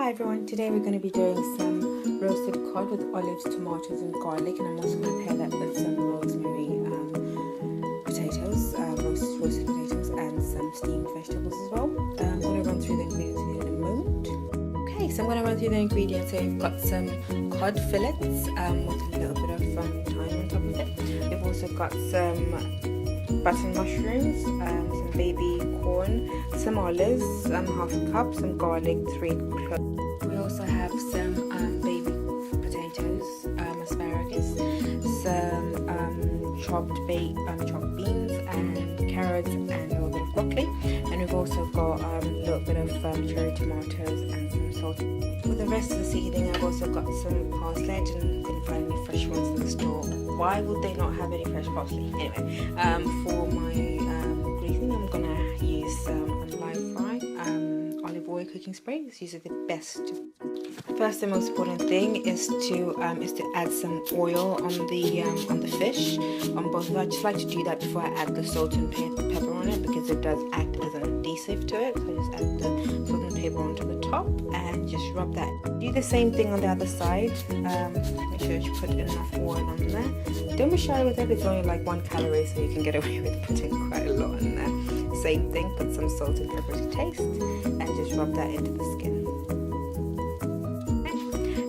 Hi everyone, today we're going to be doing some roasted cod with olives, tomatoes and garlic, and I'm also going to pair that with some rosemary potatoes, roasted potatoes and some steamed vegetables as well. I'm going to run through the ingredients in a moment. Okay, so I'm going to run through the ingredients. So we've got some cod fillets with a little bit of thyme on top of it. We've also got some button mushrooms, some baby corn, some olives, half a cup, some garlic, 3 cloves. We also have some baby potatoes, asparagus, some chopped beans and carrots and a little bit of broccoli. And we've also got a little bit of cherry tomatoes and some salt. For the rest of the seasoning, I've also got some parsley. I couldn't find any fresh ones in the store. Why would they not have any fresh parsley? Anyway, for my greasing, I'm gonna use on live fry olive oil cooking spray. These are the best. First and most important thing is to add some oil on the fish on both. I just like to do that before I add the salt and pepper on it, because it does act as an adhesive to it. So I just add the salt and pepper onto the top and just rub that. Do the same thing on the other side. Make sure you put enough oil on there. Don't be shy with it. It's only like 1 calorie, so you can get away with putting quite a lot in there. Same thing. Put some salt and pepper to taste, and just rub that into the skin.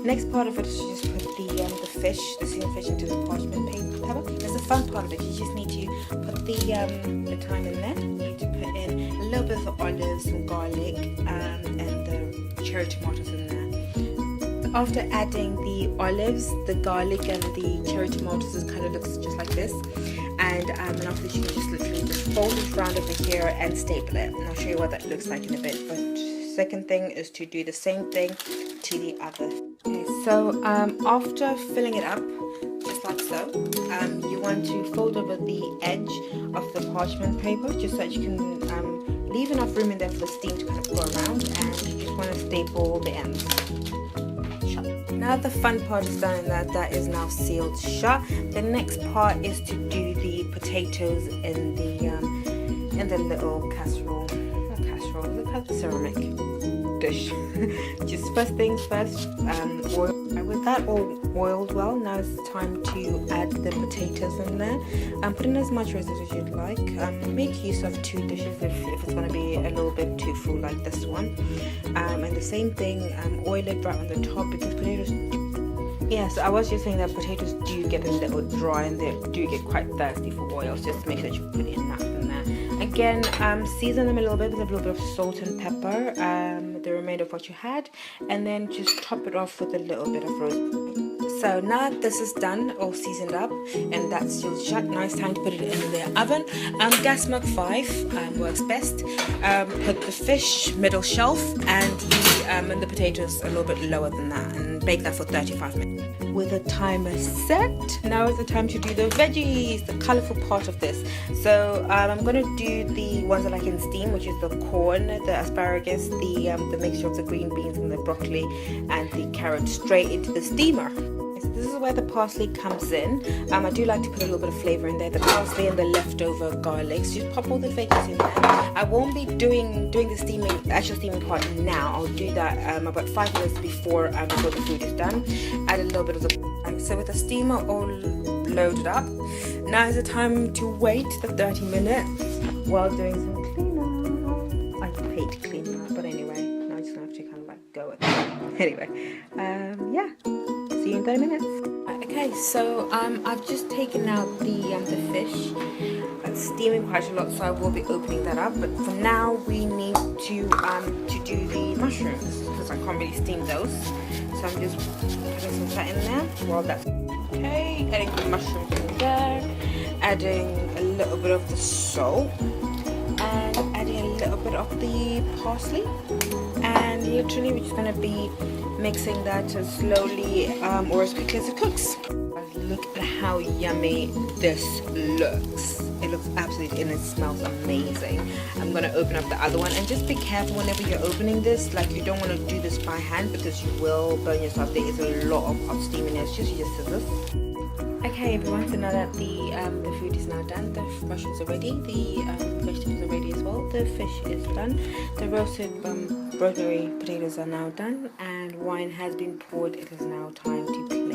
Next part of it is to just put the steamed fish into the parchment paper. That's the fun part of it. You just need to put the thyme in there. You need to put in a little bit of olives, some garlic, and the cherry tomatoes in there. After adding the olives, the garlic, and the cherry tomatoes, it kind of looks just like this. And after this, you can just literally fold it around over here and staple it. And I'll show you what that looks like in a bit. But second thing is to do the same thing to the other. Okay, so after filling it up, just like so, you want to fold over the edge of the parchment paper, just so that you can leave enough room in there for the steam to kind of go around, and you just want to staple the ends shut. Now the fun part is done, and that is now sealed shut. The next part is to do the potatoes in the little casserole. Not casserole, is it called ceramic dish? Just first things first, oil. With that all oiled well, now it's time to add the potatoes in there. Put in as much rice as you'd like. Make use of 2 dishes if it's going to be a little bit too full like this one. And the same thing, oil it right on the top, because potatoes. Yes, I was just saying that potatoes do get a little dry and they do get quite thirsty for oil. So just make sure that you put enough in there. Again, season them a little bit with a little bit of salt and pepper, the remainder of what you had, and then just top it off with a little bit of rosemary. So now that this is done, all seasoned up, and that's sealed shut, now it's time to put it in the oven. Gas mark 5 works best. Put the fish middle shelf and the potatoes a little bit lower than that, and bake that for 35 minutes. With a timer set, now is the time to do the veggies, the colourful part of this. So I'm going to do the ones that I can steam, which is the corn, the asparagus, the mixture of the green beans and the broccoli and the carrot straight into the steamer. So this is where the parsley comes in. I do like to put a little bit of flavour in there, the parsley and the leftover garlic. So just pop all the veggies in there. I won't be doing the actual steaming part now. I'll do that about 5 minutes before the food is done. Add a little bit of the. So with the steamer all loaded up, now is the time to wait the 30 minutes while doing some cleanup. I hate cleanup, but anyway, now I'm just gonna have to kind of like go with it. Anyway, yeah. See you in 30 minutes. Okay, so I've just taken out the fish. It's steaming quite a lot, so I will be opening that up. But for now, we need to do the mushrooms, because I can't really steam those. So I'm just putting some fat in there. Well, that's okay. Adding the mushrooms in there. Adding a little bit of the salt. And adding a little bit of the parsley. And literally, we're just gonna be mixing that as slowly or as quickly as it cooks. Look at how yummy this looks. It looks absolutely, and it smells amazing. I'm gonna open up the other one, and just be careful whenever you're opening this. Like, you don't want to do this by hand, because you will burn yourself. There is a lot of hot steam in there. Just use your scissors. Okay everyone, so now that the food is now done, the mushrooms are ready, the vegetables are ready as well, the fish is done, the roasted rosemary potatoes are now done and wine has been poured. It is now time to